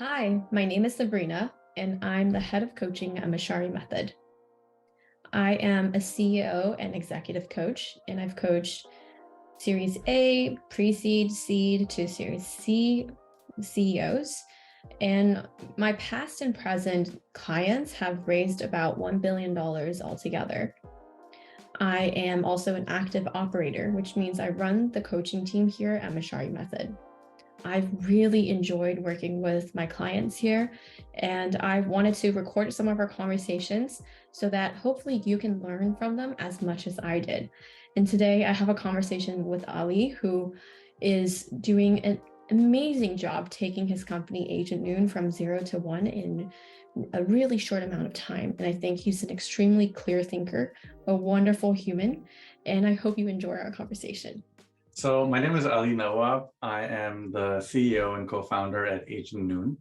Hi, my name is Sabrina, and I'm the head of coaching at Mochary Method. I am a CEO and executive coach, and I've coached Series A, pre-seed, seed to Series C CEOs. And my past and present clients have raised about $1 billion altogether. I am also an active operator, which means I run the coaching team here at Mochary Method. I've really enjoyed working with my clients here, and I wanted to record some of our conversations so that hopefully you can learn from them as much as I did. And today I have a conversation with Ali, who is doing an amazing job taking his company Agentnoon from 0 to 1 in a really short amount of time. And I think he's an extremely clear thinker, a wonderful human, and I hope you enjoy our conversation. So my name is Ali Nawab. I am the CEO and co-founder at Agentnoon.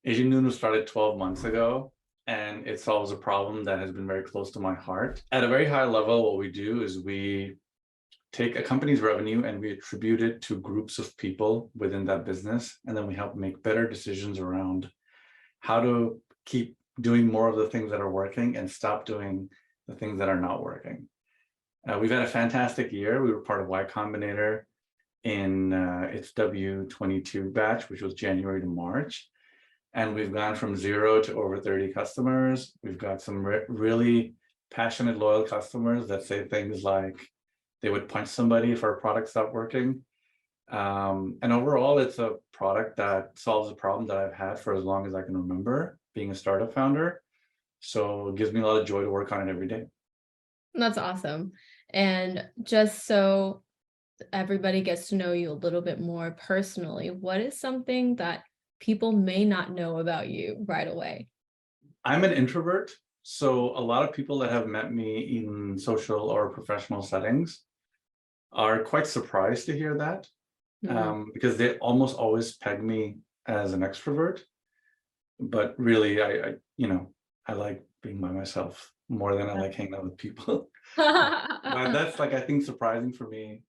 Agentnoon was started 12 months ago, and it solves a problem that has been very close to my heart. At a very high level, what we do is we take a company's revenue and we attribute it to groups of people within that business, and then we help make better decisions around how to keep doing more of the things that are working and stop doing the things that are not working. We've had a fantastic year. We were part of Y Combinator in its W22 batch, which was January to March. And we've gone from 0 to over 30 customers. We've got some really passionate, loyal customers that say things like they would punch somebody if our product stopped working. And overall, it's a product that solves a problem that I've had for as long as I can remember, being a startup founder. So it gives me a lot of joy to work on it every day. That's awesome. And just so everybody gets to know you a little bit more personally, what is something that people may not know about you right away? I'm an introvert. So a lot of people that have met me in social or professional settings are quite surprised to hear that, because they almost always peg me as an extrovert. But really, I like being by myself more than I like hanging out with people. But that's I think surprising for me,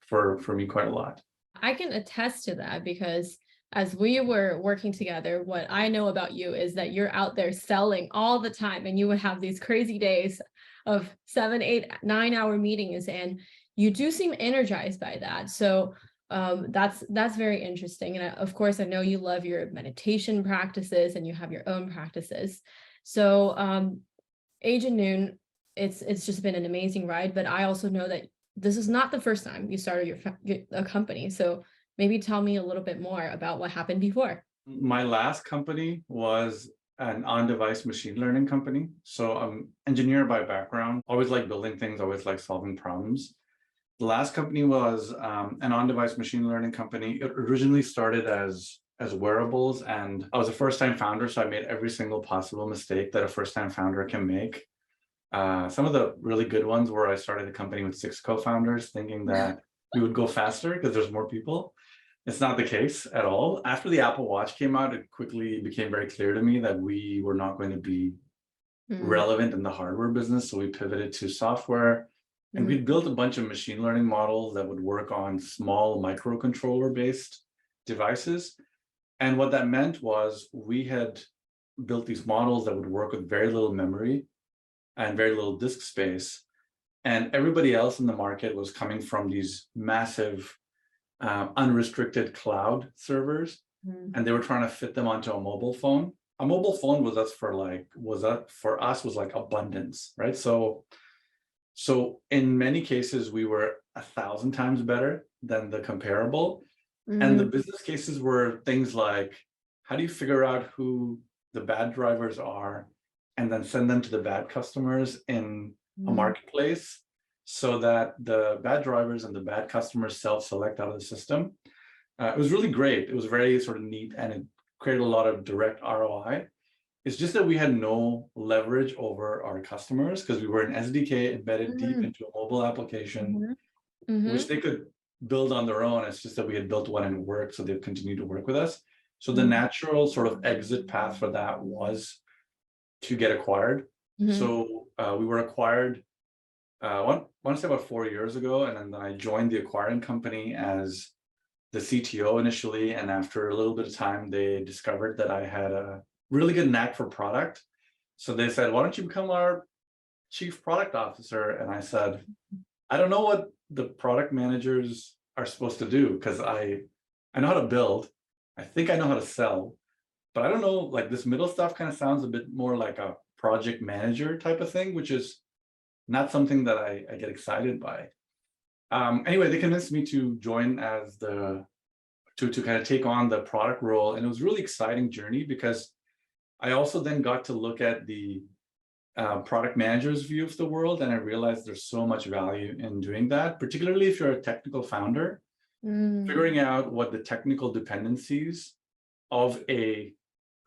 for me quite a lot. I can attest to that because as we were working together, what I know about you is that you're out there selling all the time, and you would have these crazy days of 7, 8, 9-hour meetings, and you do seem energized by that. So that's very interesting. And of course, I know you love your meditation practices and you have your own practices. So Agentnoon, it's just been an amazing ride, but I also know that this is not the first time you started a company. So maybe tell me a little bit more about what happened before. My last company was an on-device machine learning company. So I'm engineer by background, always like building things, always like solving problems. The last company was an on-device machine learning company. It originally started as wearables, and I was a first-time founder, so I made every single possible mistake that a first-time founder can make. Some of the really good ones were I started the company with 6 co-founders, thinking that we would go faster because there's more people. It's not the case at all. After the Apple Watch came out, it quickly became very clear to me that we were not going to be relevant in the hardware business, so we pivoted to software. And we built a bunch of machine learning models that would work on small microcontroller-based devices. And what that meant was we had built these models that would work with very little memory and very little disk space. And everybody else in the market was coming from these massive, unrestricted cloud servers, and they were trying to fit them onto a mobile phone. A mobile phone was like abundance, right? So in many cases, we were 1,000 times better than the comparable. And the business cases were things like, how do you figure out who the bad drivers are and then send them to the bad customers in a marketplace so that the bad drivers and the bad customers self-select out of the system? It was really great. It was very sort of neat, and it created a lot of direct ROI. It's just that we had no leverage over our customers because we were an SDK embedded deep into a mobile application, which they could build on their own. It's just that we had built one and it worked, so they've continued to work with us. So the natural sort of exit path for that was to get acquired. So we were acquired, I want to say about 4 years ago, and then I joined the acquiring company as the CTO initially, and after a little bit of time, they discovered that I had a really good knack for product. So they said, why don't you become our chief product officer? And I said, I don't know what the product managers are supposed to do, because I know how to build. I think I know how to sell, but I don't know, like this middle stuff kind of sounds a bit more like a project manager type of thing, which is not something that I get excited by. Anyway, they convinced me to join as to kind of take on the product role. And it was a really exciting journey, because I also then got to look at the product manager's view of the world. And I realized there's so much value in doing that, particularly if you're a technical founder, figuring out what the technical dependencies of a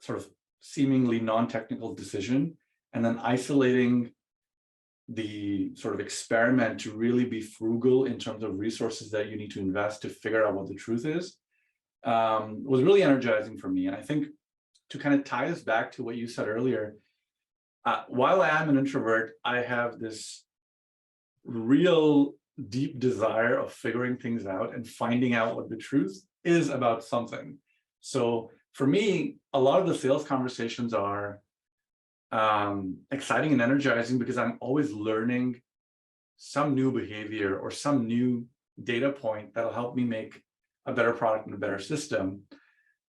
sort of seemingly non-technical decision, and then isolating the sort of experiment to really be frugal in terms of resources that you need to invest to figure out what the truth is, was really energizing for me. And I think to kind of tie this back to what you said earlier, while I am an introvert, I have this real deep desire of figuring things out and finding out what the truth is about something. So for me, a lot of the sales conversations are exciting and energizing, because I'm always learning some new behavior or some new data point that'll help me make a better product and a better system.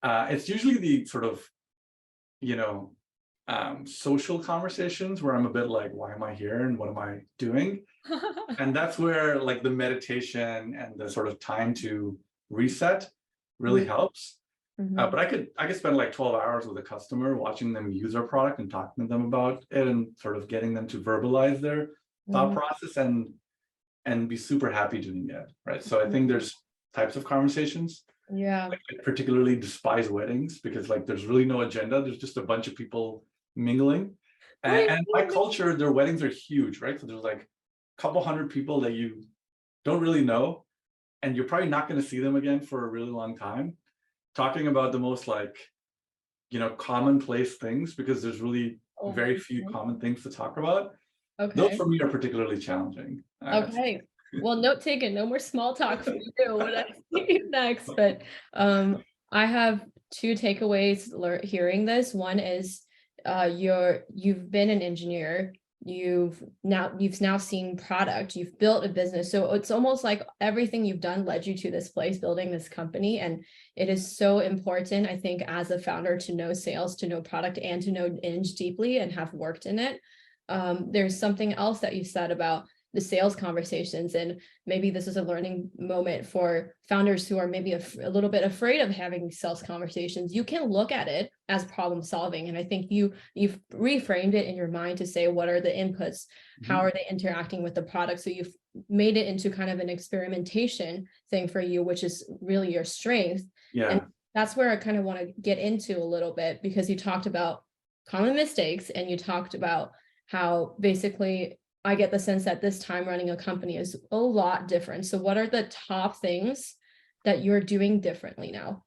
It's usually the sort of, social conversations where I'm a bit like, why am I here and what am I doing? And that's where like the meditation and the sort of time to reset really helps. But I could spend like 12 hours with a customer watching them use our product and talking to them about it and sort of getting them to verbalize their thought process and be super happy doing it, right? So I think there's types of conversations. Yeah. Like, I particularly despise weddings, because like there's really no agenda. There's just a bunch of people mingling. And by culture, their weddings are huge, right? So there's like a couple hundred people that you don't really know, and you're probably not going to see them again for a really long time, talking about the most like, commonplace things, because there's really very few common things to talk about. Those for me are particularly challenging. Okay. Well, note taken. No more small talk for you when I see you next. But I have two takeaways hearing this. One is you've been an engineer. You've now seen product. You've built a business. So it's almost like everything you've done led you to this place, building this company. And it is so important, I think, as a founder, to know sales, to know product, and to know Eng deeply and have worked in it. There's something else that you said about the sales conversations, and maybe this is a learning moment for founders who are maybe a little bit afraid of having sales conversations. You can look at it as problem solving, and I think you've reframed it in your mind to say, what are the inputs, how are they interacting with the product? So you've made it into kind of an experimentation thing for you, which is really your strength. And that's where I kind of want to get into a little bit, because you talked about common mistakes, and you talked about how basically I get the sense that this time running a company is a lot different. So what are the top things that you're doing differently now?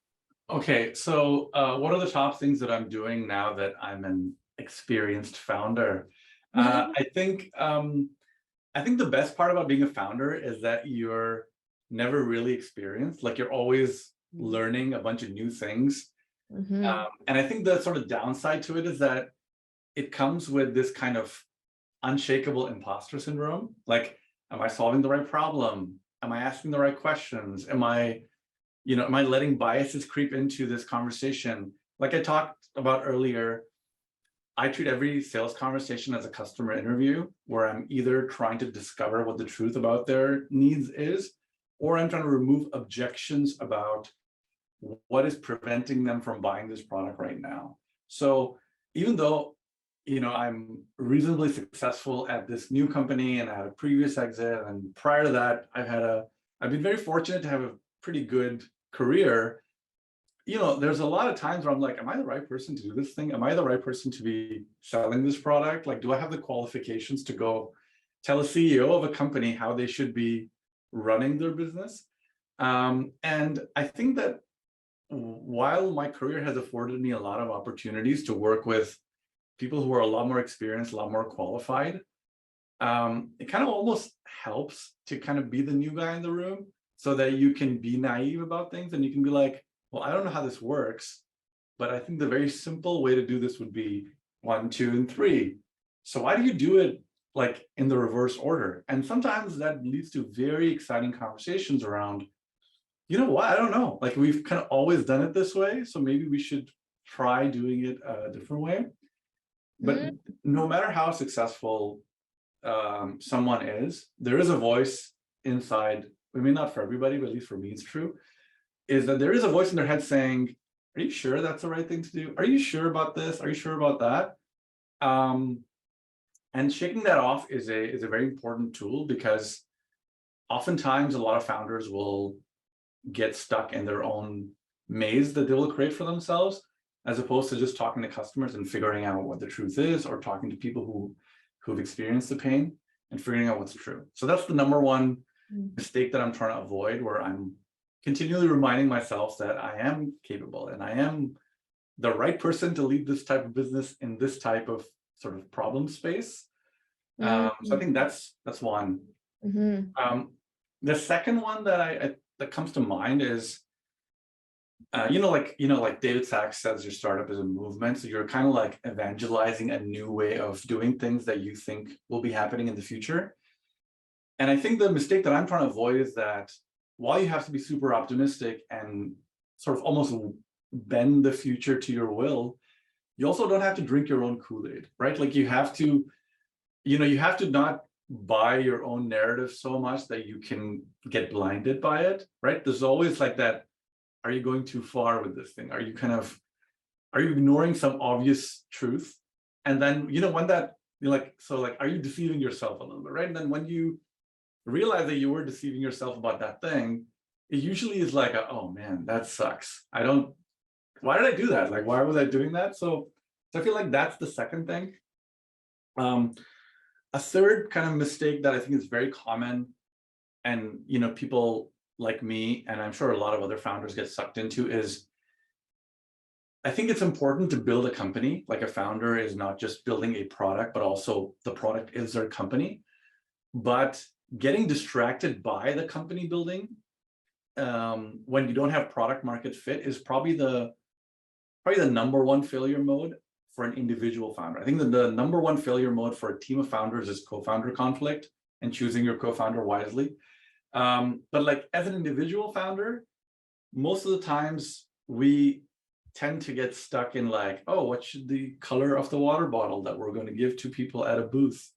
Okay, so what are the top things that I'm doing now that I'm an experienced founder? I think the best part about being a founder is that you're never really experienced. Like, you're always learning a bunch of new things. And I think the sort of downside to it is that it comes with this kind of unshakable imposter syndrome. Like, am I solving the right problem? Am I asking the right questions? Am I letting biases creep into this conversation? Like I talked about earlier, I treat every sales conversation as a customer interview, where I'm either trying to discover what the truth about their needs is, or I'm trying to remove objections about what is preventing them from buying this product right now. So even though I'm reasonably successful at this new company, and I had a previous exit, and prior to that, I've been very fortunate to have a pretty good career. There's a lot of times where I'm like, am I the right person to do this thing? Am I the right person to be selling this product? Like, do I have the qualifications to go tell a CEO of a company how they should be running their business? And I think that while my career has afforded me a lot of opportunities to work with people who are a lot more experienced, a lot more qualified, it kind of almost helps to kind of be the new guy in the room. so that you can be naive about things and you can be like, well, I don't know how this works, but I think the very simple way to do this would be 1, 2, and 3. So why do you do it like in the reverse order? And sometimes that leads to very exciting conversations around, you know what, I don't know, like we've kind of always done it this way, so maybe we should try doing it a different way. But no matter how successful someone is, there is a voice inside. I mean, not for everybody, but at least for me, it's true, is that there is a voice in their head saying, are you sure that's the right thing to do? Are you sure about this? Are you sure about that? And shaking that off is a very important tool, because oftentimes a lot of founders will get stuck in their own maze that they will create for themselves, as opposed to just talking to customers and figuring out what the truth is, or talking to people who've experienced the pain and figuring out what's true. So that's the number one mistake that I'm trying to avoid, where I'm continually reminding myself that I am capable and I am the right person to lead this type of business in this type of sort of problem space. So I think that's one. The second one that that comes to mind is, like David Sachs says, your startup is a movement. So you're kind of like evangelizing a new way of doing things that you think will be happening in the future. And I think the mistake that I'm trying to avoid is that while you have to be super optimistic and sort of almost bend the future to your will, you also don't have to drink your own Kool-Aid, right? Like you have to not buy your own narrative so much that you can get blinded by it, right? There's always like that, are you going too far with this thing? Are you ignoring some obvious truth? And then, when that, are you deceiving yourself a little bit, right? And then when you realize that you were deceiving yourself about that thing, it usually is like, oh man, that sucks. Why did I do that? Like, why was I doing that? So I feel like that's the second thing. A third kind of mistake that I think is very common, and people like me, and I'm sure a lot of other founders get sucked into, is I think it's important to build a company. Like a founder is not just building a product, but also the product is their company. But getting distracted by the company building when you don't have product market fit is probably the number one failure mode for an individual founder. I think that the number one failure mode for a team of founders is co-founder conflict and choosing your co-founder wisely. But like as an individual founder, most of the times we tend to get stuck in like, oh, what should the color of the water bottle that we're going to give to people at a booth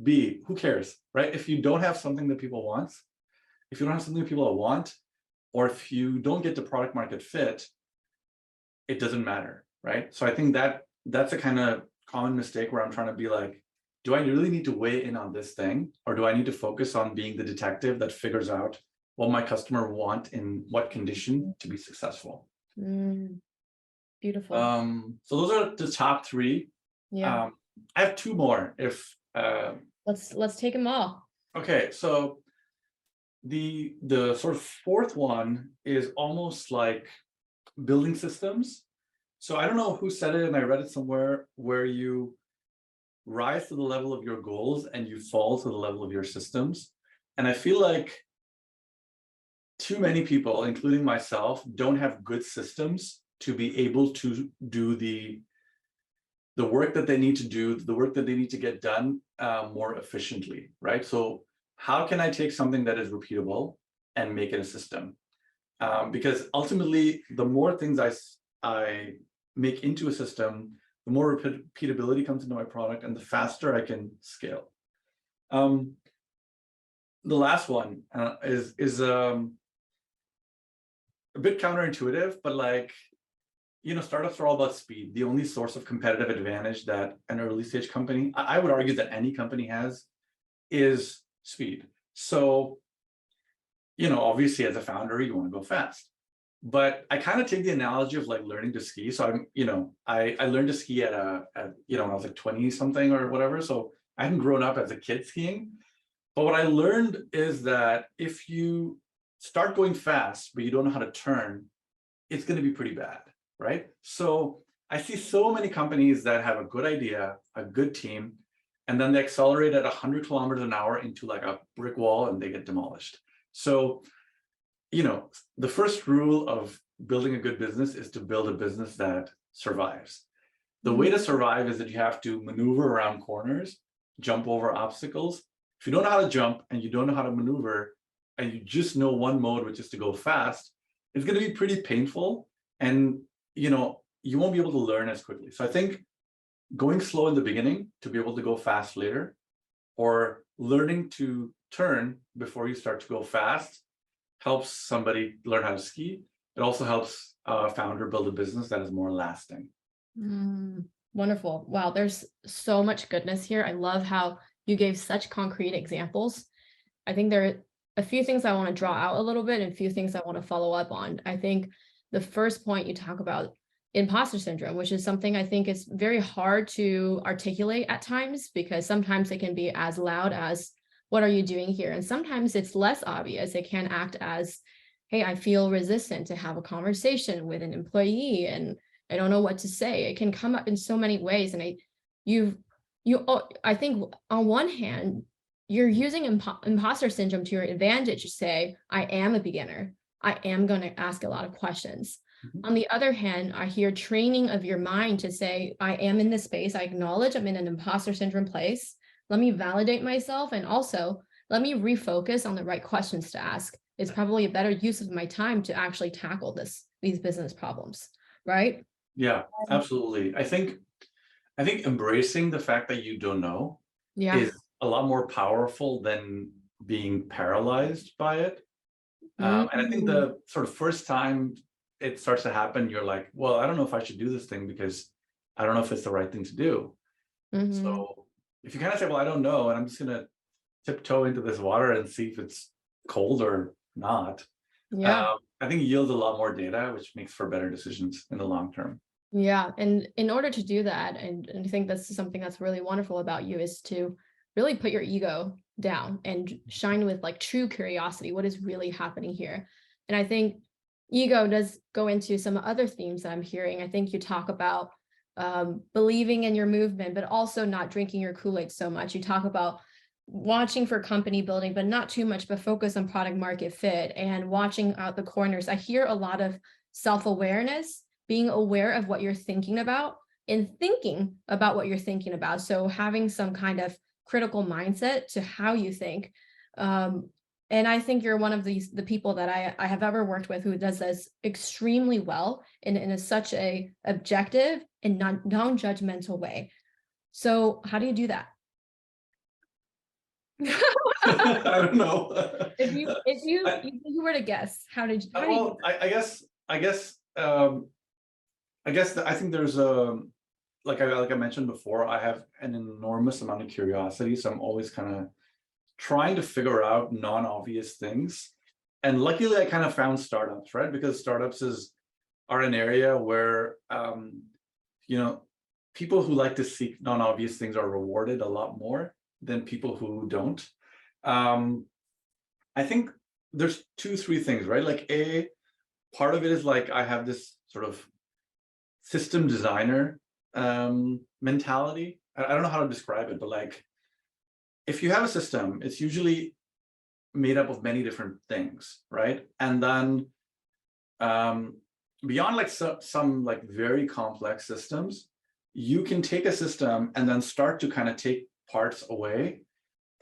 be? Who cares, right? If you don't have something that people want, or if you don't get the product market fit, it doesn't matter, right? So I think that's a kind of common mistake where I'm trying to be like, do I really need to weigh in on this thing? Or do I need to focus on being the detective that figures out what my customer want in what condition to be successful? Beautiful. So those are the top three. Yeah. I have two more. If let's take them all. Okay, so the sort of fourth one is almost like building systems. So I don't know who said it, and I read it somewhere, where you rise to the level of your goals and you fall to the level of your systems. And I feel like too many people, including myself, don't have good systems to be able to do the work that they need to do, the work that they need to get done more efficiently, right? So how can I take something that is repeatable and make it a system? Because ultimately, the more things I make into a system, the more repeatability comes into my product and the faster I can scale. The last one is a bit counterintuitive, but like, startups are all about speed. The only source of competitive advantage that an early stage company, I would argue that any company has, is speed. So, obviously as a founder, you want to go fast. But I kind of take the analogy of like learning to ski. So I learned to ski at when I was like 20 something or whatever. So I hadn't grown up as a kid skiing. But what I learned is that if you start going fast, but you don't know how to turn, it's going to be pretty bad, right? So I see so many companies that have a good idea, a good team, and then they accelerate at 100 kilometers an hour into like a brick wall and they get demolished. So the first rule of building a good business is to build a business that survives. The way to survive is that you have to maneuver around corners, jump over obstacles. If you don't know how to jump and you don't know how to maneuver, and you just know one mode, which is to go fast, it's going to be pretty painful, and you won't be able to learn as quickly. So I think going slow in the beginning to be able to go fast later, or learning to turn before you start to go fast, helps somebody learn how to ski. It also helps a founder build a business that is more lasting. Wonderful. Wow, there's so much goodness here. I love how you gave such concrete examples. I think there are a few things I want to draw out a little bit and a few things I want to follow up on. I think the first point you talk about imposter syndrome, which is something I think is very hard to articulate at times, because sometimes it can be as loud as, what are you doing here? And sometimes it's less obvious. It can act as, hey, I feel resistant to have a conversation with an employee and I don't know what to say. It can come up in so many ways. And I think on one hand, you're using imposter syndrome to your advantage to say, I am a beginner. I am going to ask a lot of questions. On the other hand, I hear training of your mind to say, I am in this space. I acknowledge I'm in an imposter syndrome place. Let me validate myself. And also let me refocus on the right questions to ask. It's probably a better use of my time to actually tackle these business problems, right? Yeah, absolutely. I think embracing the fact that you don't know is a lot more powerful than being paralyzed by it. And I think the sort of first time it starts to happen, you're like, well, I don't know if I should do this thing because I don't know if it's the right thing to do. So if you kind of say, well, I don't know, and I'm just going to tiptoe into this water and see if it's cold or not, I think it yields a lot more data, which makes for better decisions in the long term. Yeah. And in order to do that, and I think that's something that's really wonderful about you, is to really put your ego down and shine with like true curiosity. What is really happening here? And I think ego does go into some other themes that I'm hearing. I think you talk about believing in your movement, but also not drinking your Kool-Aid so much. You talk about watching for company building, but not too much, but focus on product market fit and watching out the corners. I hear a lot of self-awareness, being aware of what you're thinking about and thinking about what you're thinking about. So having some kind of critical mindset to how you think. And I think you're one of the people that I have ever worked with who does this extremely well in such a objective and non-judgmental way. So how do you do that? I don't know. If you were to guess, how do you I think there's like I mentioned before, I have an enormous amount of curiosity, so I'm always kind of trying to figure out non-obvious things. And luckily, I kind of found startups, right? Because startups are an area where people who like to seek non-obvious things are rewarded a lot more than people who don't. I think there's 2-3 things, right? Like part of it is like I have this sort of system designer mentality. I don't know how to describe it, but like if you have a system, it's usually made up of many different things, right? And then beyond like some like very complex systems, you can take a system and then start to kind of take parts away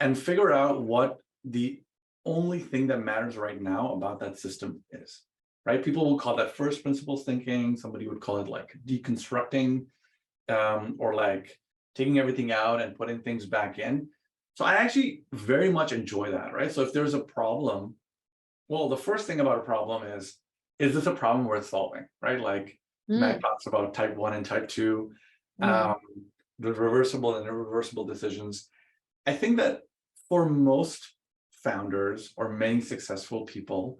and figure out what the only thing that matters right now about that system is, right? People will call that first principles thinking. Somebody would call it like deconstructing, or like taking everything out and putting things back in. So I actually very much enjoy that, right? So if there's a problem, well, the first thing about a problem is this a problem worth solving, right? Like Matt talks about type 1 and type 2, the reversible and irreversible decisions. I think that for most founders or many successful people,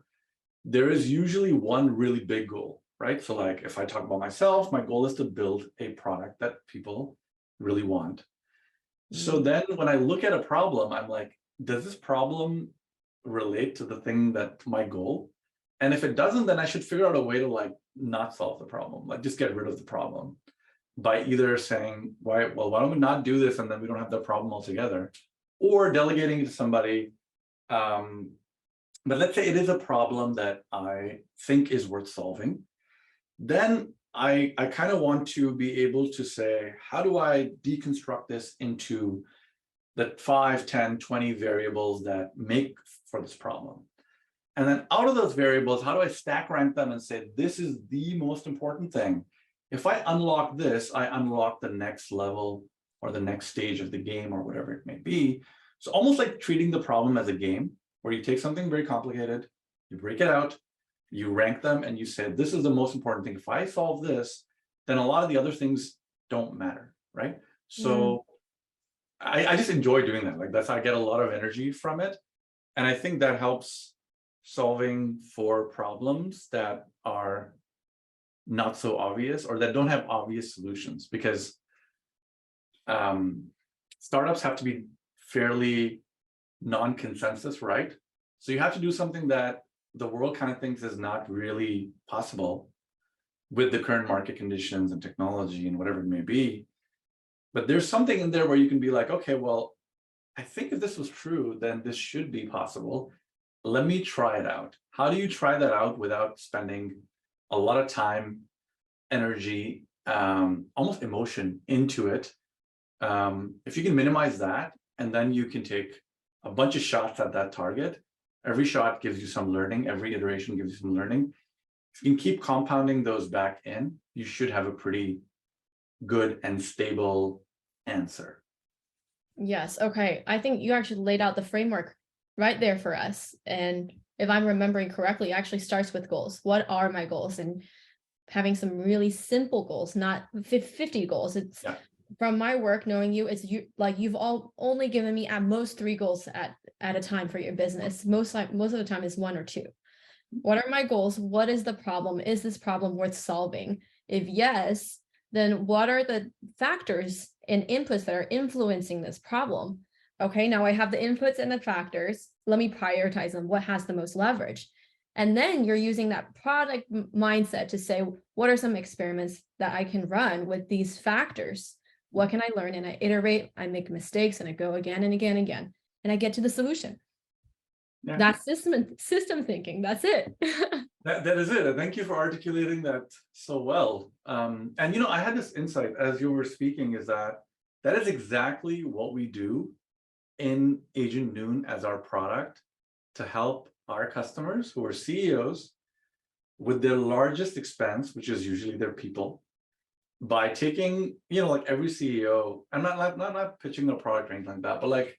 there is usually one really big goal, right? So like if I talk about myself, my goal is to build a product that people really want. So then when I look at a problem, I'm like, does this problem relate to the thing that's my goal? And if it doesn't, then I should figure out a way to like not solve the problem, like just get rid of the problem by either saying, why don't we not do this and then we don't have the problem altogether, or delegating it to somebody But let's say it is a problem that I think is worth solving. Then I kind of want to be able to say, how do I deconstruct this into the 5, 10, 20 variables that make for this problem? And then out of those variables, how do I stack rank them and say, this is the most important thing? If I unlock this, I unlock the next level or the next stage of the game or whatever it may be. So almost like treating the problem as a game where you take something very complicated, you break it out, you rank them, and you say, this is the most important thing. If I solve this, then a lot of the other things don't matter, right? So I just enjoy doing that. Like I get a lot of energy from it. And I think that helps solving for problems that are not so obvious or that don't have obvious solutions, because startups have to be fairly non-consensus, right? So you have to do something that the world kind of thinks is not really possible with the current market conditions and technology and whatever it may be. But there's something in there where you can be like, okay, well, I think if this was true, then this should be possible. Let me try it out. How do you try that out without spending a lot of time, energy, almost emotion into it? If you can minimize that, and then you can take a bunch of shots at that target, every shot gives you some learning, every iteration gives you some learning. If you can keep compounding those back in, you should have a pretty good and stable answer. Yes. Okay. I think you actually laid out the framework right there for us. And if I'm remembering correctly, it actually starts with goals. What are my goals? And having some really simple goals, not 50 goals. It's from my work, knowing you, it's you've all only given me at most 3 goals at a time for your business. Most of the time is 1 or 2. What are my goals? What is the problem? Is this problem worth solving? If yes, then what are the factors and inputs that are influencing this problem? Okay, now I have the inputs and the factors. Let me prioritize them. What has the most leverage? And then you're using that product mindset to say, what are some experiments that I can run with these factors? What can I learn? And I iterate, I make mistakes, and I go again and again and again, and I get to the solution. Yeah. That's system thinking. That's it. that is it. Thank you for articulating that so well. And I had this insight as you were speaking, is that is exactly what we do in Agentnoon as our product to help our customers who are CEOs with their largest expense, which is usually their people, by taking, like every CEO, I'm not pitching a product or anything like that, but like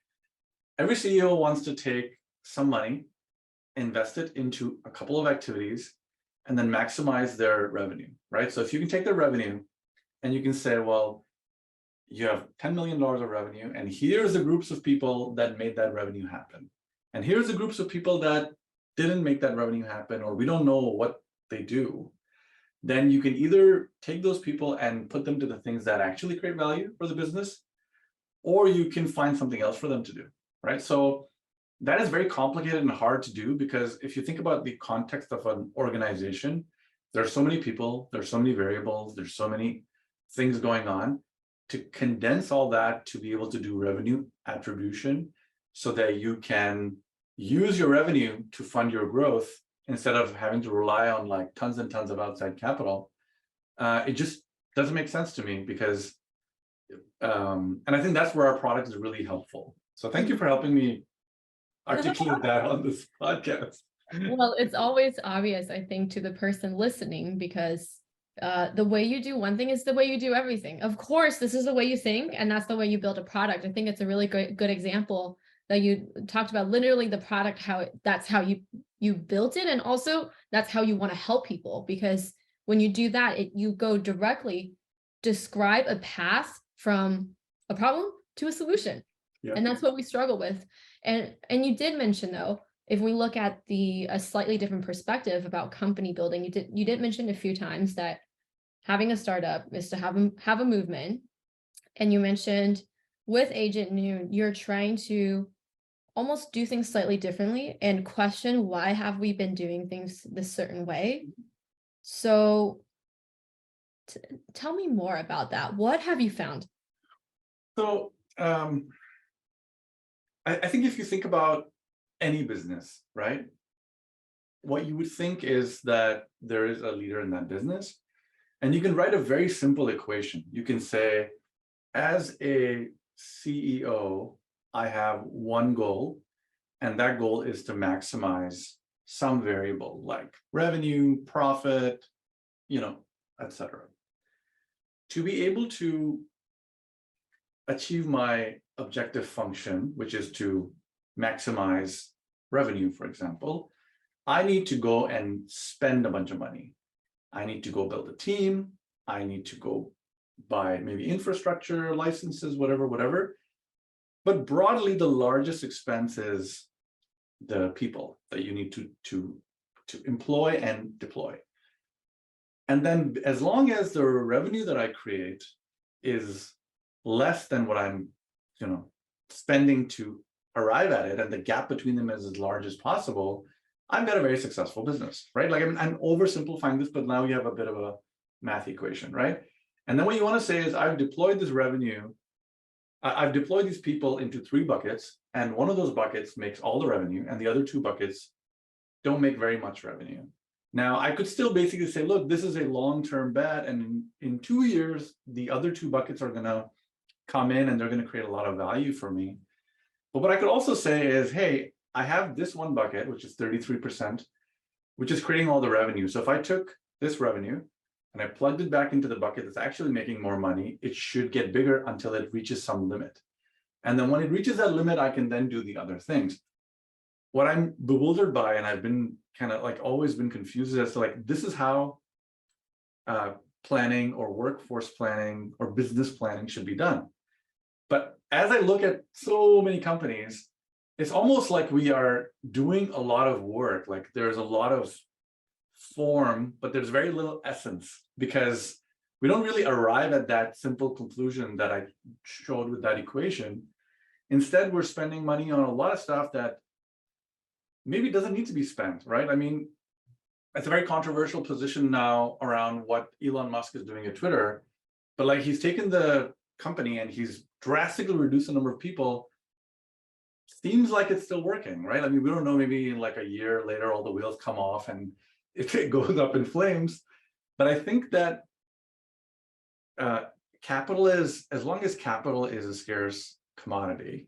every CEO wants to take some money, invest it into a couple of activities, and then maximize their revenue, right? So if you can take their revenue and you can say, well, you have $10 million of revenue, and here's the groups of people that made that revenue happen. And here's the groups of people that didn't make that revenue happen, or we don't know what they do. Then you can either take those people and put them to the things that actually create value for the business, or you can find something else for them to do, right? So that is very complicated and hard to do, because if you think about the context of an organization, there are so many people, there's so many variables, there's so many things going on. To condense all that to be able to do revenue attribution so that you can use your revenue to fund your growth instead of having to rely on like tons and tons of outside capital, it just doesn't make sense to me, because and I think that's where our product is really helpful. So thank you for helping me articulate that on this podcast. Well, it's always obvious, I think, to the person listening, because the way you do one thing is the way you do everything. Of course, this is the way you think, and that's the way you build a product. I think it's a really good example that you talked about, literally the product, that's how you built it. And also that's how you want to help people, because when you do that, you go directly describe a path from a problem to a solution. Yeah. And that's what we struggle with. And you did mention, though, if we look at a slightly different perspective about company building, you did mention a few times that having a startup is to have a movement. And you mentioned with Agentnoon, you're trying to almost do things slightly differently and question, why have we been doing things this certain way? So tell me more about that. What have you found? So I think if you think about any business, right? what you would think is that there is a leader in that business. And you can write a very simple equation. You can say, as a CEO, I have one goal, and that goal is to maximize some variable like revenue, profit, etc. To be able to achieve my objective function, which is to maximize revenue, for example, I need to go and spend a bunch of money. I need to go build a team. I need to go buy maybe infrastructure, licenses, whatever. But broadly, the largest expense is the people that you need to employ and deploy. And then as long as the revenue that I create is less than what I'm, spending to arrive at it, and the gap between them is as large as possible, I've got a very successful business, right? Like I'm oversimplifying this, but now you have a bit of a math equation, right? And then what you want to say is I've deployed this revenue, I've deployed these people into 3 buckets, and one of those buckets makes all the revenue, and the other 2 buckets don't make very much revenue. Now, I could still basically say, look, this is a long-term bet, and in 2 years, the other 2 buckets are going to come in and they're going to create a lot of value for me. But what I could also say is, hey, I have this one bucket, which is 33%, which is creating all the revenue. So if I took this revenue and I plugged it back into the bucket that's actually making more money, it should get bigger until it reaches some limit. And then when it reaches that limit, I can then do the other things. What I'm bewildered by, and I've been kind of like always been confused as to like, this is how planning or workforce planning or business planning should be done. But as I look at so many companies, it's almost like we are doing a lot of work. Like there's a lot of form, but there's very little essence, because we don't really arrive at that simple conclusion that I showed with that equation. Instead, we're spending money on a lot of stuff that maybe doesn't need to be spent, right? I mean, it's a very controversial position now around what Elon Musk is doing at Twitter, but like he's taken the company and he's drastically reduced the number of people. Seems like it's still working, right? I mean, we don't know, maybe in like a year later, all the wheels come off and it goes up in flames. But I think that capital is, as long as capital is a scarce commodity,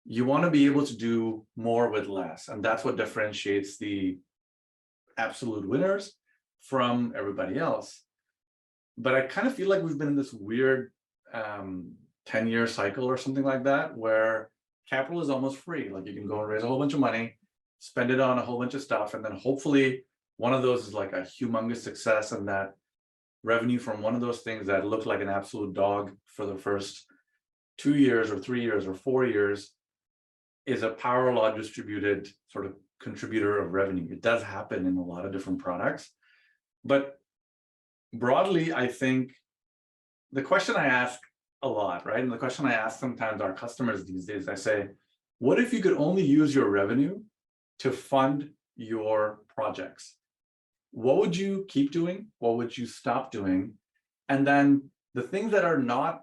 you want to be able to do more with less. And that's what differentiates the absolute winners from everybody else. But I kind of feel like we've been in this weird 10-year cycle or something like that, where capital is almost free. Like you can go and raise a whole bunch of money, spend it on a whole bunch of stuff, and then hopefully one of those is like a humongous success, and that revenue from one of those things that looked like an absolute dog for the first 2 years or 3 years or 4 years is a power law distributed sort of contributor of revenue. It does happen in a lot of different products. But broadly, I think the question I ask a lot, right? And the question I ask sometimes our customers these days, I say, what if you could only use your revenue to fund your projects? What would you keep doing? What would you stop doing? And then the things that are not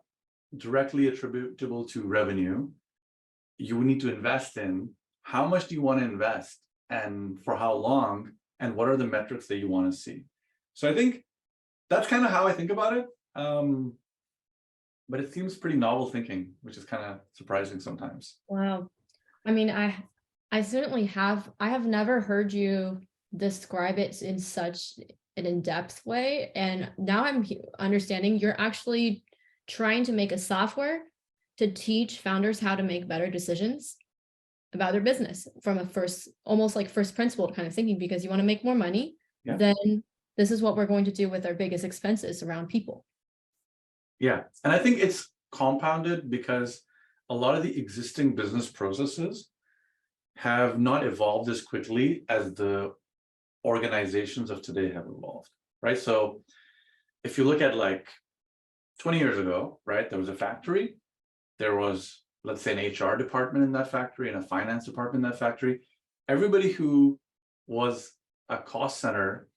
directly attributable to revenue, you need to invest in. How much do you want to invest, and for how long, and what are the metrics that you want to see? So I think that's kind of how I think about it. But it seems pretty novel thinking, which is kind of surprising sometimes. Wow. I mean, I certainly have. I have never heard you describe it in such an in-depth way. And now I'm understanding you're actually trying to make a software to teach founders how to make better decisions about their business from a almost like first principle kind of thinking, because you want to make more money. Yeah. Then this is what we're going to do with our biggest expenses around people. Yeah. And I think it's compounded because a lot of the existing business processes have not evolved as quickly as the organizations of today have evolved, right? So if you look at like 20 years ago, right, there was a factory, there was, let's say, an HR department in that factory and a finance department in that factory. Everybody who was a cost center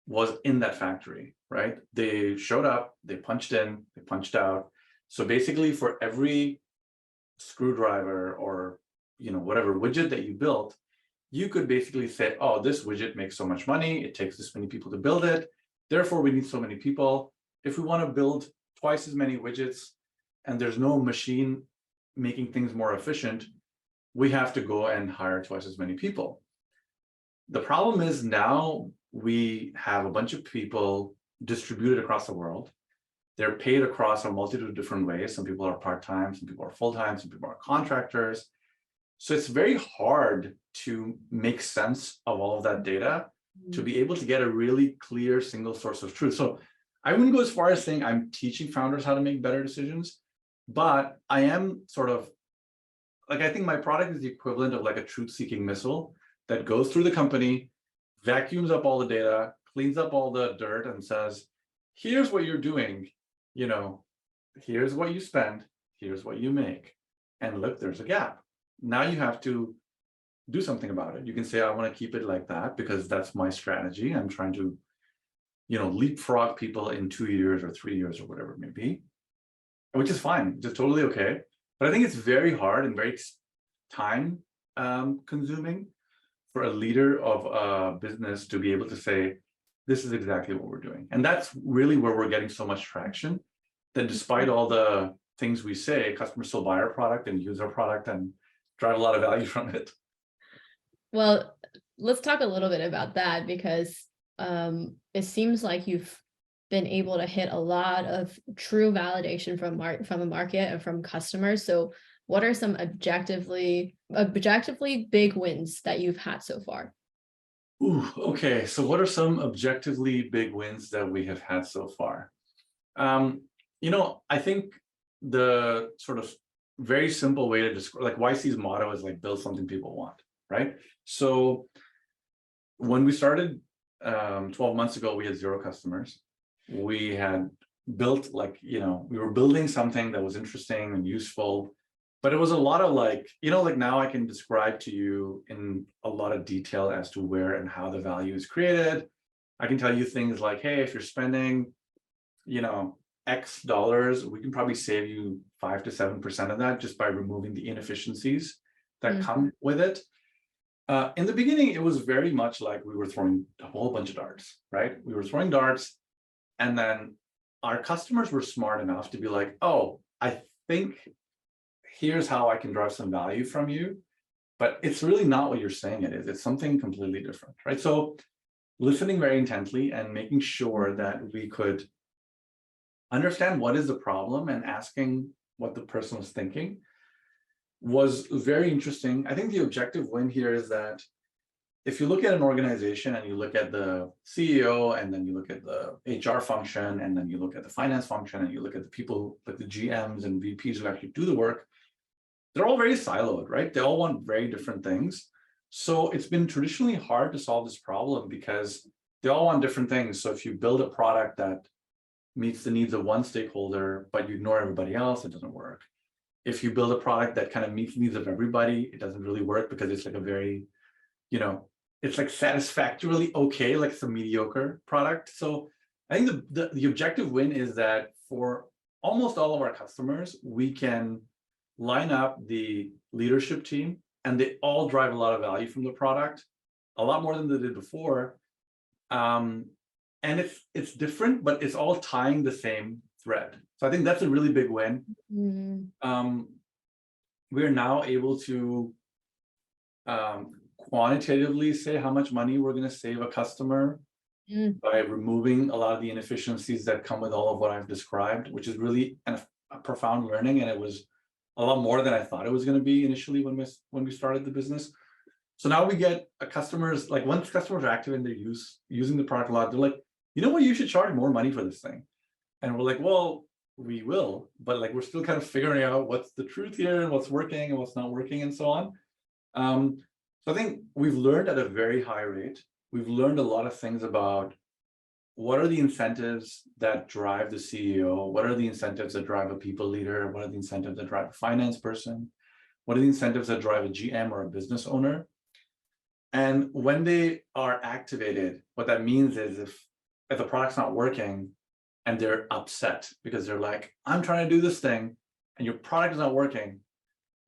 was in that factory, right? They showed up, they punched in, they punched out. So basically for every screwdriver or whatever widget that you built, you could basically say, oh, this widget makes so much money. It takes this many people to build it. Therefore, we need so many people. If we want to build twice as many widgets and there's no machine making things more efficient, we have to go and hire twice as many people. The problem is now we have a bunch of people distributed across the world. They're paid across a multitude of different ways. Some people are part-time, some people are full-time, some people are contractors. So it's very hard to make sense of all of that data to be able to get a really clear single source of truth. So I wouldn't go as far as saying I'm teaching founders how to make better decisions, but I am sort of like, I think my product is the equivalent of like a truth-seeking missile that goes through the company, vacuums up all the data, cleans up all the dirt, and says, here's what you're doing, you know, here's what you spend, here's what you make. And look, there's a gap. Now you have to do something about it. You can say, I want to keep it like that because that's my strategy. I'm trying to, you know, leapfrog people in 2 years or 3 years or whatever it may be, which is fine, just totally okay. But I think it's very hard and very time consuming for a leader of a business to be able to say, this is exactly what we're doing. And that's really where we're getting so much traction, that despite all the things we say, customers still buy our product and use our product and drive a lot of value from it. Well, let's talk a little bit about that, because it seems like you've been able to hit a lot of true validation from the market and from customers. So what are some objectively big wins that you've had so far? Ooh, okay. So what are some objectively big wins that we have had so far? You know, I think the sort of very simple way to describe, like YC's motto is like, build something people want, right? So when we started 12 months ago, we had 0 customers. We had built like, you know, we were building something that was interesting and useful, but it was a lot of like, you know, like now I can describe to you in a lot of detail as to where and how the value is created. I can tell you things like, hey, if you're spending, you know, X dollars, we can probably save you 5 to 7% of that just by removing the inefficiencies that come with it. In the beginning, it was very much like we were throwing a whole bunch of darts, right? We were throwing darts, and then our customers were smart enough to be like, oh, I think here's how I can drive some value from you, but it's really not what you're saying it is. It's something completely different, right? So listening very intently and making sure that we could understand what is the problem and asking what the person was thinking was very interesting. I think the objective win here is that if you look at an organization and you look at the CEO, and then you look at the HR function, and then you look at the finance function, and you look at the people like the GMs and VPs who actually do the work, they're all very siloed, right? They all want very different things. So it's been traditionally hard to solve this problem because they all want different things. So if you build a product that meets the needs of one stakeholder, but you ignore everybody else, it doesn't work. If you build a product that kind of meets the needs of everybody, it doesn't really work because it's like a very, you know, it's like satisfactorily okay, like it's a mediocre product. So I think the objective win is that for almost all of our customers, we can line up the leadership team and they all drive a lot of value from the product, a lot more than they did before. And it's different, but it's all tying the same thread. So I think that's a really big win. We're now able to quantitatively say how much money we're going to save a customer by removing a lot of the inefficiencies that come with all of what I've described, which is really a profound learning. And it was a lot more than I thought it was going to be initially when we started the business. So now we get customers, like once customers are active and they're using the product a lot, they're like, you know what, you should charge more money for this thing. And we're like, well, we will, but like we're still kind of figuring out what's the truth here and what's working and what's not working and so on. So I think we've learned at a very high rate. We've learned a lot of things about what are the incentives that drive the CEO? What are the incentives that drive a people leader? What are the incentives that drive a finance person? What are the incentives that drive a GM or a business owner? And when they are activated, what that means is if the product's not working and they're upset because they're like, I'm trying to do this thing and your product is not working,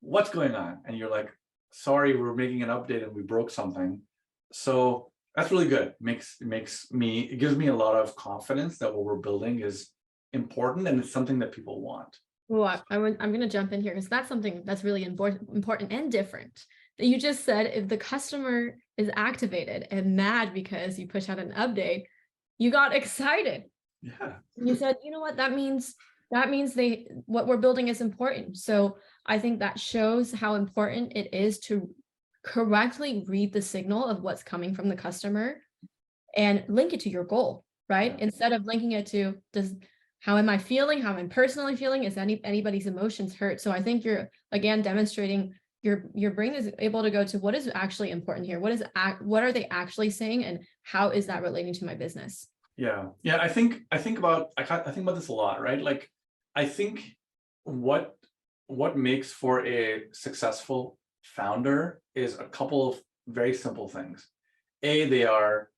what's going on? And you're like, sorry, we're making an update and we broke something. So that's really good. It gives me a lot of confidence that what we're building is important and it's something that people want. Well, I'm going to jump in here because that's something that's really important and different. That you just said, if the customer is activated and mad because you push out an update, you got excited. Yeah. You said, you know what, that means what we're building is important. So I think that shows how important it is to correctly read the signal of what's coming from the customer and link it to your goal, right? Yeah. Instead of linking it to how am I feeling? How am I personally feeling? Is anybody's emotions hurt? So I think you're again demonstrating your brain is able to go to what is actually important here. What are they actually saying, and how is that relating to my business? Yeah. I think about this a lot, right? Like, I think what makes for a successful founder is a couple of very simple things. A, they are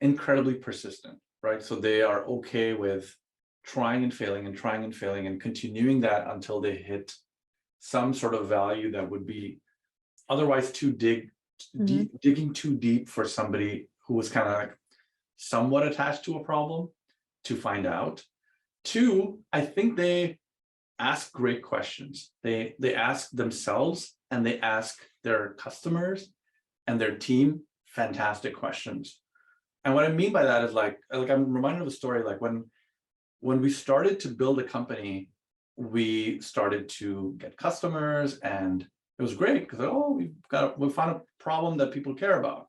incredibly persistent, right? So they are okay with trying and failing and continuing that until they hit some sort of value that would be otherwise digging too deep for somebody who was kind of like somewhat attached to a problem to find out. Two, I think they ask great questions. They ask themselves and they ask their customers and their team fantastic questions. And what I mean by that is like I'm reminded of a story, like when we started to build a company, we started to get customers and it was great because, oh, we found a problem that people care about.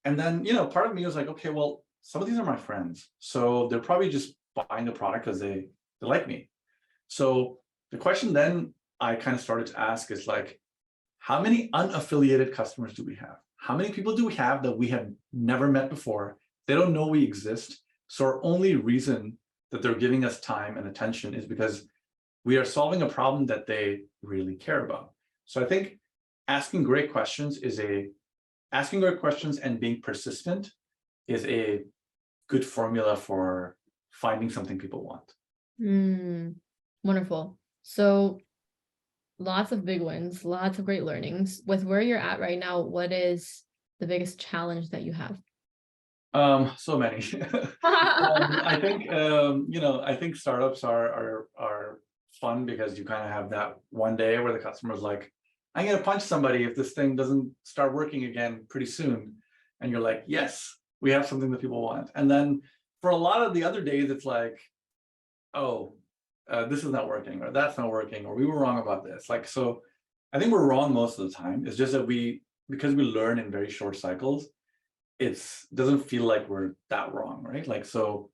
And then, part of me was like, okay, well, some of these are my friends. So they're probably just buying the product because they like me. So the question then I kind of started to ask is like, how many unaffiliated customers do we have? How many people do we have that we have never met before? They don't know we exist. So our only reason that they're giving us time and attention is because we are solving a problem that they really care about. So I think asking great questions and being persistent is a good formula for finding something people want. Wonderful. So lots of big wins, lots of great learnings. With where you're at right now, what is the biggest challenge that you have? So many. I think I think startups are fun because you kind of have that one day where the customer's like, I'm gonna punch somebody if this thing doesn't start working again pretty soon. And you're like, yes, we have something that people want. And then for a lot of the other days, it's like, oh, this is not working, or that's not working, or we were wrong about this. Like, so I think we're wrong most of the time. It's just that because we learn in very short cycles, it doesn't feel like we're that wrong, right? Like, so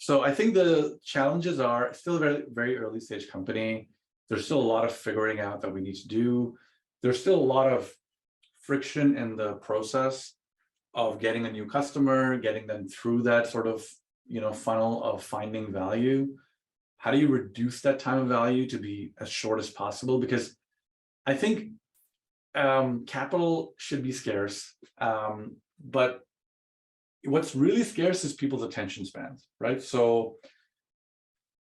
I think the challenges are still a very, very early stage company. There's still a lot of figuring out that we need to do. There's still a lot of friction in the process of getting a new customer, getting them through that sort of, funnel of finding value. How do you reduce that time of value to be as short as possible? Because I think capital should be scarce. But what's really scarce is people's attention spans, right? So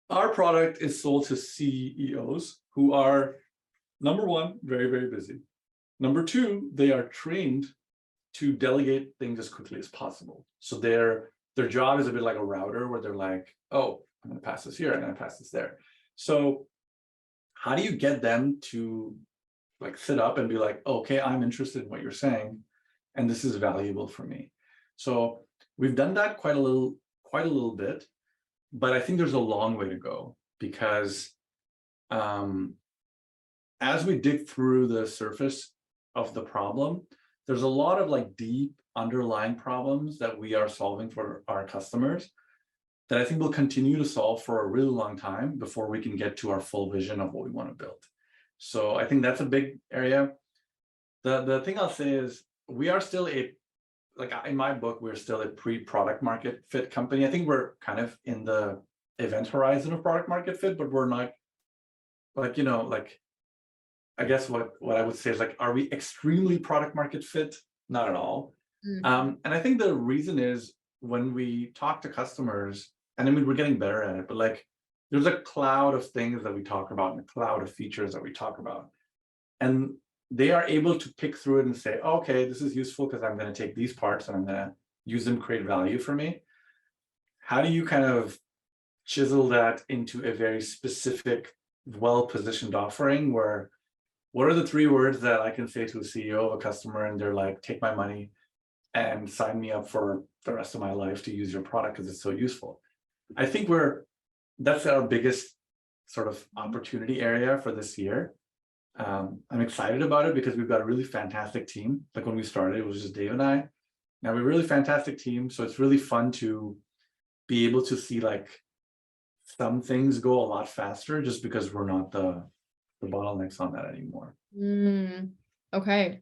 our product is sold to CEOs who are, number one, very, very busy. Number two, they are trained to delegate things as quickly as possible. So their job is a bit like a router where they're like, oh, I'm going to pass this here, I'm going to pass this there. So how do you get them to like sit up and be like, oh, okay, I'm interested in what you're saying, and this is valuable for me. So we've done that quite a little bit, but I think there's a long way to go because as we dig through the surface of the problem, there's a lot of like deep underlying problems that we are solving for our customers that I think we'll continue to solve for a really long time before we can get to our full vision of what we want to build. So I think that's a big area. The thing I'll say is we are still in my book, we're still a pre-product market fit company. I think we're kind of in the event horizon of product market fit, but we're not I guess what I would say is like, are we extremely product market fit? Not at all. And I think the reason is when we talk to customers, and I mean, we're getting better at it, but like there's a cloud of things that we talk about and a cloud of features that we talk about. And they are able to pick through it and say, okay, this is useful because I'm going to take these parts and I'm going to use them, create value for me. How do you kind of chisel that into a very specific, well-positioned offering where what are the 3 words that I can say to a CEO of a customer and they're like, take my money and sign me up for the rest of my life to use your product because it's so useful. I think that's our biggest sort of opportunity area for this year. I'm excited about it because we've got a really fantastic team. Like when we started, it was just Dave and I. Now we have a really fantastic team. So it's really fun to be able to see like some things go a lot faster just because we're not the bottlenecks on that anymore. Okay.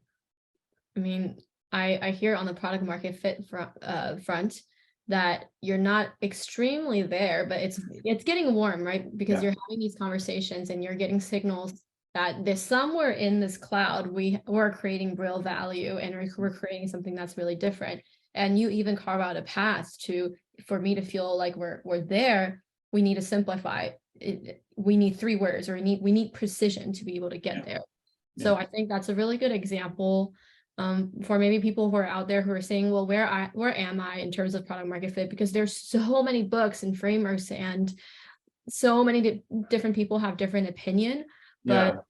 I mean, I hear on the product market fit front that you're not extremely there, but it's getting warm, right? Because you're having these conversations and you're getting signals that there's somewhere in this cloud we're creating real value and we're creating something that's really different. And you even carve out a path for me to feel like we're there. We need to simplify it. We need 3 words, or we need precision to be able to get there. So I think that's a really good example for maybe people who are out there who are saying, well, where am I in terms of product market fit? Because there's so many books and frameworks and so many different people have different opinion. But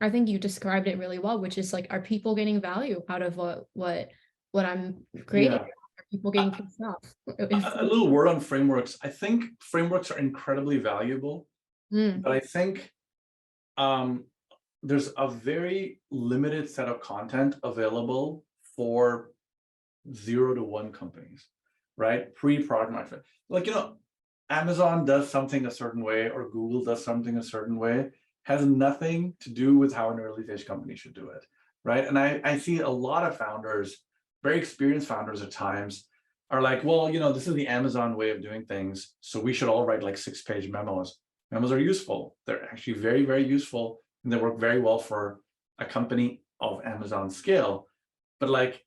I think you described it really well, which is like, are people getting value out of what I'm creating? Are people getting pissed off? A little word on frameworks. I think frameworks are incredibly valuable, but I think there's a very limited set of content available for 0 to 1 companies, right? Pre-product market fit. Like, Amazon does something a certain way or Google does something a certain way, has nothing to do with how an early stage company should do it, right? And I see a lot of founders, very experienced founders at times, are like, well, this is the Amazon way of doing things, so we should all write like 6-page memos. Memos are useful. They're actually very, very useful, and they work very well for a company of Amazon scale. But like,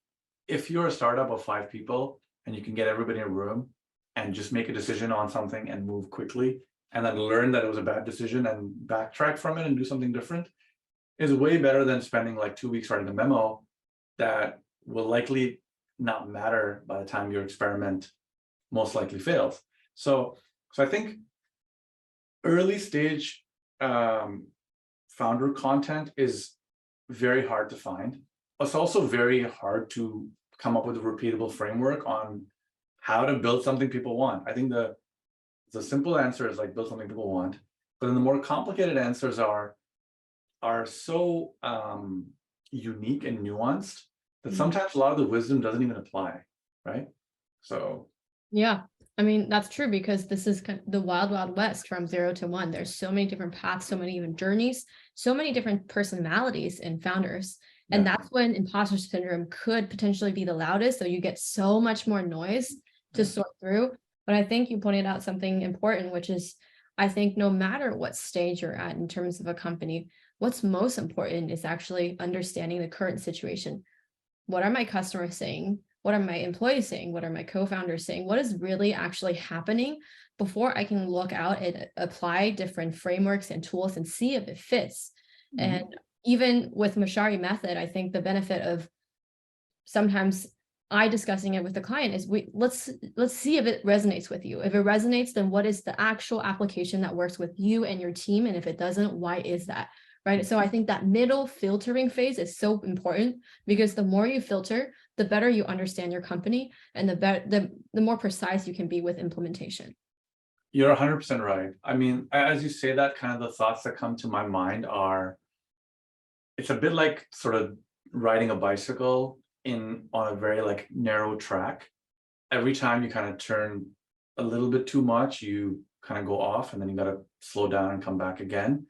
if you're a startup of 5 people and you can get everybody in a room and just make a decision on something and move quickly, and then learn that it was a bad decision and backtrack from it and do something different, is way better than spending like 2 weeks writing a memo that will likely not matter by the time your experiment most likely fails. So I think early stage founder content is very hard to find. It's also very hard to come up with a repeatable framework on how to build something people want. I think the simple answer is like build something people want, but then the more complicated answers are so unique and nuanced that sometimes a lot of the wisdom doesn't even apply, right? So yeah, I mean, that's true, because this is kind of the wild, wild west from 0 to 1. There's so many different paths, so many even journeys, so many different personalities in founders. And that's when imposter syndrome could potentially be the loudest. So you get so much more noise to sort through. But I think you pointed out something important, which is, I think no matter what stage you're at in terms of a company, what's most important is actually understanding the current situation. What are my customers saying? What are my employees saying? What are my co-founders saying? What is really actually happening before I can look out and apply different frameworks and tools and see if it fits. And even with Mochary Method, I think the benefit of sometimes I discussing it with the client is let's see if it resonates with you. If it resonates, then what is the actual application that works with you and your team? And if it doesn't, why is that? Right. So I think that middle filtering phase is so important, because the more you filter, the better you understand your company, and the more precise you can be with implementation. You're 100% right. I mean, as you say that, kind of the thoughts that come to my mind are, it's a bit like sort of riding a bicycle on a very like narrow track. Every time you kind of turn a little bit too much, you kind of go off, and then you got to slow down and come back again.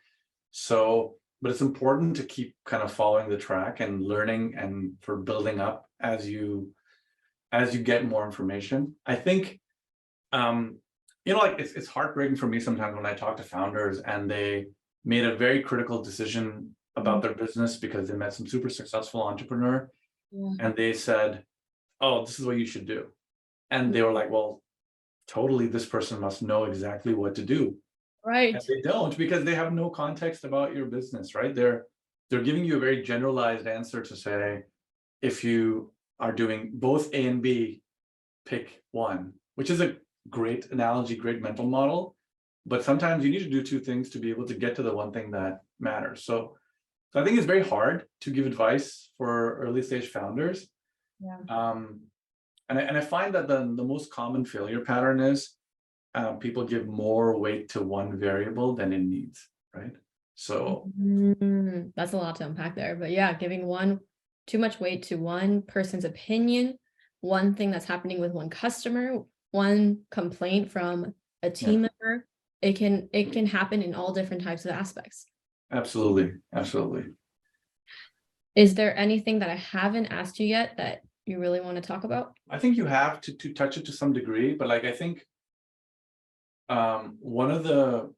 So, but it's important to keep kind of following the track and learning and for building up as you get more information. I think, like it's heartbreaking for me sometimes when I talk to founders and they made a very critical decision about their business because they met some super successful entrepreneur and they said, oh, this is what you should do. And they were like, well, totally, this person must know exactly what to do. Right. And they don't, because they have no context about your business, right? They're they're giving you a very generalized answer to say, if you are doing both A and B, pick one, which is a great analogy, great mental model. But sometimes you need to do two things to be able to get to the one thing that matters. So I think it's very hard to give advice for early stage founders. Yeah. And I find that the most common failure pattern is people give more weight to one variable than it needs, right? So That's a lot to unpack there. But yeah, giving too much weight to one person's opinion, one thing that's happening with one customer, one complaint from a team member, it can happen in all different types of aspects. Absolutely. Absolutely. Is there anything that I haven't asked you yet that you really want to talk about? I think you have to touch it to some degree, but like I think one of the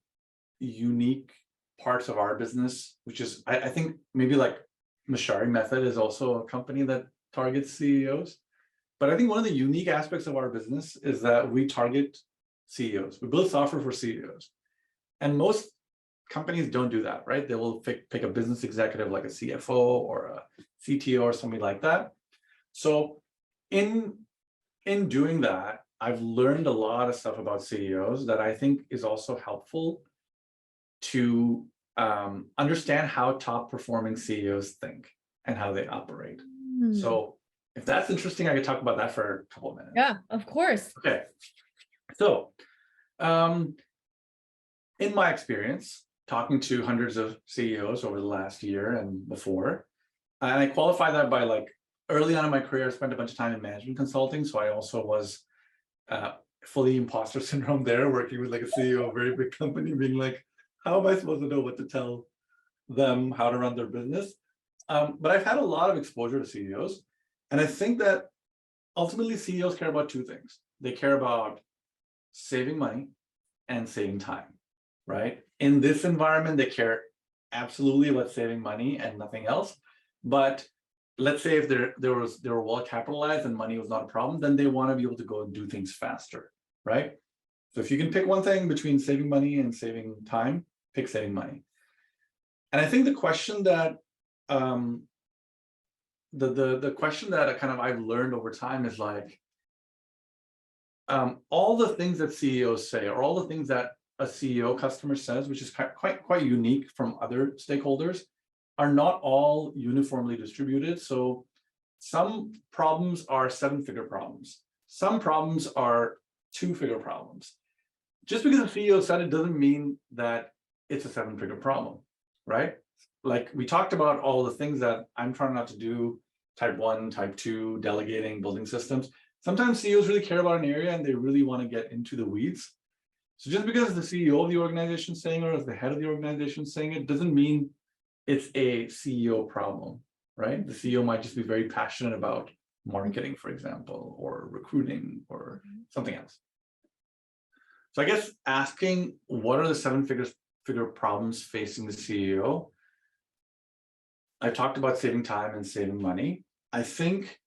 unique parts of our business, which is I think maybe like Mochary Method is also a company that targets CEOs. But I think one of the unique aspects of our business is that we target CEOs. We build software for CEOs. And most companies don't do that, right? They will pick a business executive like a CFO or a CTO or something like that. So in doing that, I've learned a lot of stuff about CEOs that I think is also helpful to understand how top performing CEOs think and how they operate. So if that's interesting, I could talk about that for a couple of minutes. Yeah, of course. Okay. So in my experience, talking to hundreds of CEOs over the last year and before, and I qualify that by like early on in my career, I spent a bunch of time in management consulting. So I also was fully imposter syndrome there, working with like a CEO of a very big company, being like, how am I supposed to know what to tell them how to run their business? But I've had a lot of exposure to CEOs. And I think that ultimately CEOs care about two things. They care about saving money and saving time, right? In this environment, they care absolutely about saving money and nothing else. But let's say if they were well capitalized and money was not a problem, then they want to be able to go and do things faster, right? So if you can pick one thing between saving money and saving time, pick saving money. And I think the question that the question that kind of I've learned over time is like, all the things that CEOs say, or all the things that a CEO customer says, which is quite unique from other stakeholders, are not all uniformly distributed. So some problems are 7-figure problems. Some problems are 2-figure problems. Just because the CEO said it doesn't mean that it's a 7-figure problem, right? Like we talked about all the things that I'm trying not to do, type 1, type 2, delegating, building systems. Sometimes CEOs really care about an area and they really want to get into the weeds. So just because the CEO of the organization is saying, or as the head of the organization is saying it, doesn't mean it's a CEO problem, right? The CEO might just be very passionate about marketing, for example, or recruiting or something else. So I guess asking what are the 7-figure problems facing the CEO? I talked about saving time and saving money. I think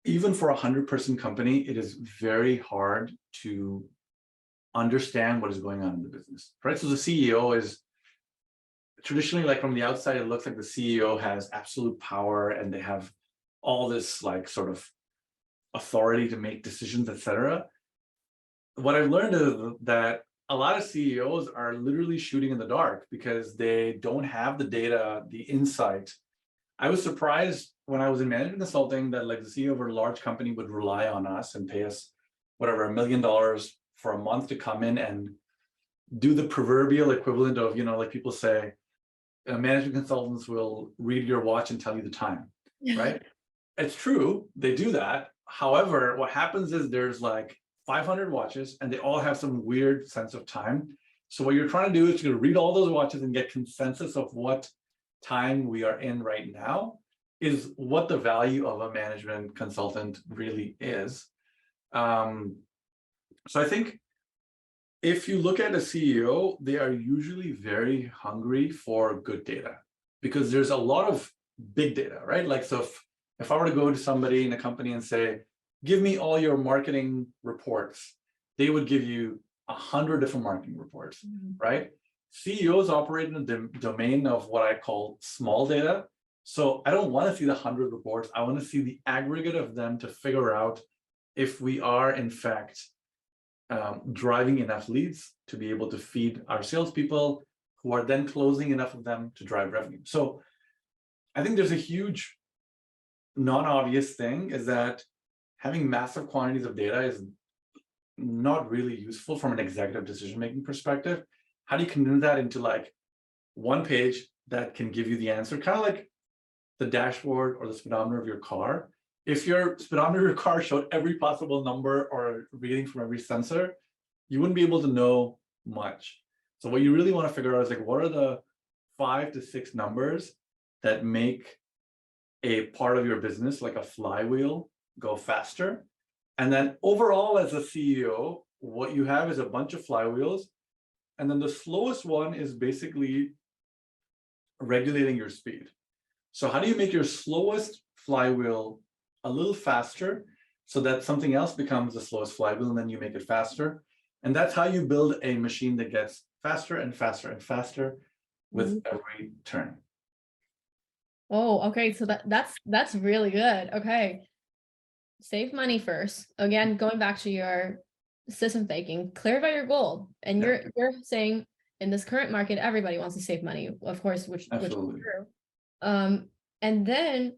even for a 100-person company, it is very hard to understand what is going on in the business, right? So the CEO is traditionally, like from the outside, it looks like the CEO has absolute power and they have all this like sort of authority to make decisions, etc. What I've learned is that a lot of CEOs are literally shooting in the dark because they don't have the data, the insight. I was surprised when I was in management consulting that like the CEO of a large company would rely on us and pay us whatever, $1 million for a month to come in and do the proverbial equivalent of, like people say, management consultants will read your watch and tell you the time, right? It's true, they do that. However, what happens is there's like 500 watches and they all have some weird sense of time. So what you're trying to do is you're going to read all those watches and get consensus of what time we are in right now is what the value of a management consultant really is. So I think if you look at a CEO, they are usually very hungry for good data because there's a lot of big data, right? Like, so if I were to go to somebody in a company and say, give me all your marketing reports, they would give you 100 different marketing reports, right? CEOs operate in the domain of what I call small data. So I don't want to see the 100 reports. I want to see the aggregate of them to figure out if we are in fact driving enough leads to be able to feed our salespeople, who are then closing enough of them to drive revenue. So I think there's a huge non-obvious thing is that having massive quantities of data is not really useful from an executive decision-making perspective. How do you condense that into like one page that can give you the answer, kind of like the dashboard or the speedometer of your car? If your speedometer of your car showed every possible number or reading from every sensor, you wouldn't be able to know much. So what you really want to figure out is like, what are the 5 to 6 numbers that make a part of your business, like a flywheel, go faster? And then overall, as a CEO, what you have is a bunch of flywheels. And then the slowest one is basically regulating your speed. So how do you make your slowest flywheel a little faster so that something else becomes the slowest flywheel and then you make it faster? And that's how you build a machine that gets faster and faster and faster with every turn. Oh, okay. So that's really good. Okay. Save money first. Again, going back to your system thinking, clarify your goal. And you're saying in this current market, everybody wants to save money, of course, which is true. And then,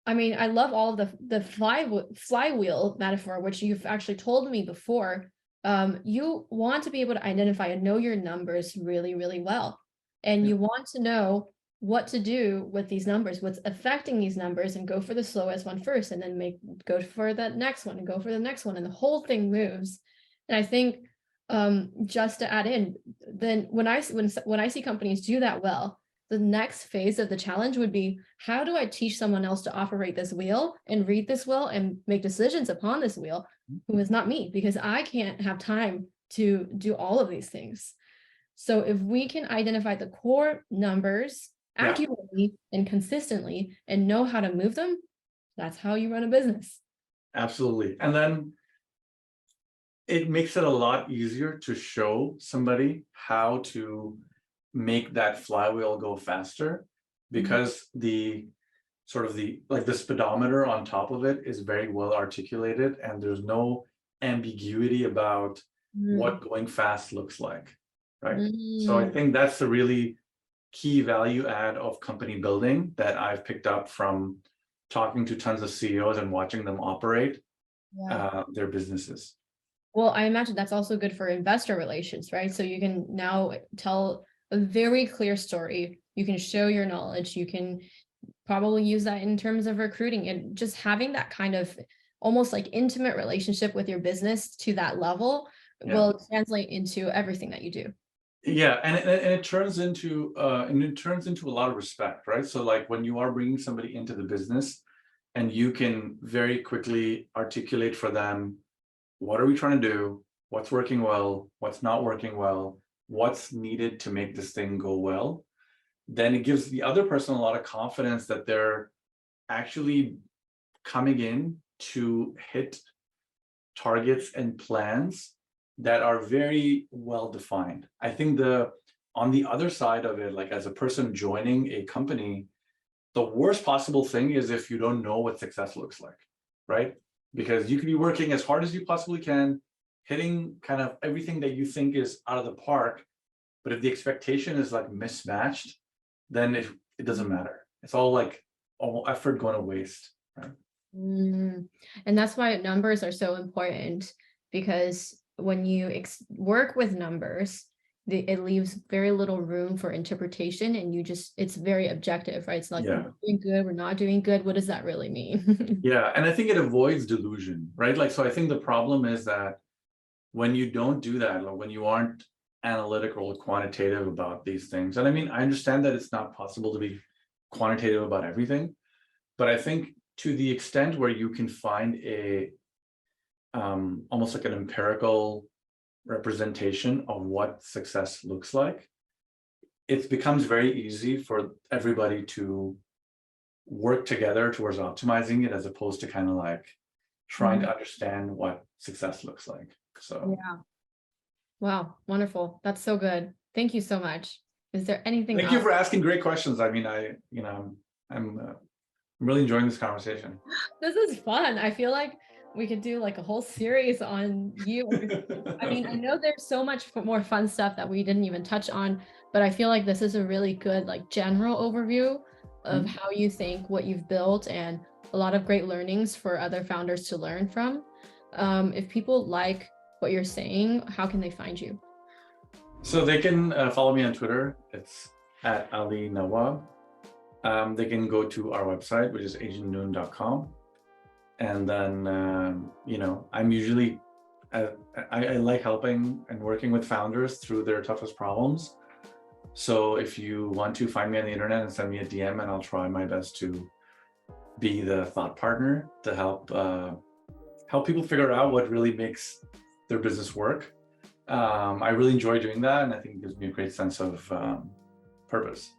I mean, I love all of the flywheel metaphor, which you've actually told me before. You want to be able to identify and know your numbers really, really well. And you want to know what to do with these numbers, what's affecting these numbers, and go for the slowest one first, and then go for that next one and go for the next one. And the whole thing moves. And I think just to add in, then when I see companies do that well, the next phase of the challenge would be, how do I teach someone else to operate this wheel and read this wheel and make decisions upon this wheel, who is not me, because I can't have time to do all of these things. So if we can identify the core numbers accurately and consistently and know how to move them, that's how you run a business. Absolutely. And then it makes it a lot easier to show somebody how to make that flywheel go faster, because the speedometer on top of it is very well articulated, and there's no ambiguity about what going fast looks like, right? So I think that's the really key value add of company building that I've picked up from talking to tons of CEOs and watching them operate their businesses. Well, I imagine that's also good for investor relations, right? So you can now tell a very clear story. You can show your knowledge. You can probably use that in terms of recruiting, and just having that kind of almost like intimate relationship with your business to that level will translate into everything that you do. Yeah, and it turns into a lot of respect, right? So like when you are bringing somebody into the business, and you can very quickly articulate for them, what are we trying to do? What's working well? What's not working well? What's needed to make this thing go well? Then it gives the other person a lot of confidence that they're actually coming in to hit targets and plans that are very well defined. I think on the other side of it, like as a person joining a company, the worst possible thing is if you don't know what success looks like, right? Because you can be working as hard as you possibly can, hitting kind of everything that you think is out of the park, but if the expectation is like mismatched, then it doesn't matter. It's all effort going to waste, right? And that's why numbers are so important, because when you work with numbers, it leaves very little room for interpretation, and it's very objective, right? It's like, we're doing good, we're not doing good. What does that really mean? Yeah, and I think it avoids delusion, right? Like, so I think the problem is that when you don't do that, or when you aren't analytical or quantitative about these things, and I mean, I understand that it's not possible to be quantitative about everything, but I think to the extent where you can find a almost like an empirical representation of what success looks like, it becomes very easy for everybody to work together towards optimizing it, as opposed to kind of like trying to understand what success looks like. So yeah. Wow, wonderful. That's so good. Thank you so much. Is there anything Thank else? you for asking great questions. I mean, I'm really enjoying this conversation. This is fun. I feel like we could do like a whole series on you. I mean, I know there's so much more fun stuff that we didn't even touch on, but I feel like this is a really good like general overview of how you think, what you've built, and a lot of great learnings for other founders to learn from. If people like what you're saying, how can they find you? So they can follow me on Twitter. It's at Ali Nawab. They can go to our website, which is agentnoon.com. And then, I'm usually, I like helping and working with founders through their toughest problems. So if you want to find me on the internet and send me a DM, and I'll try my best to be the thought partner to help people figure out what really makes their business work. I really enjoy doing that, and I think it gives me a great sense of purpose.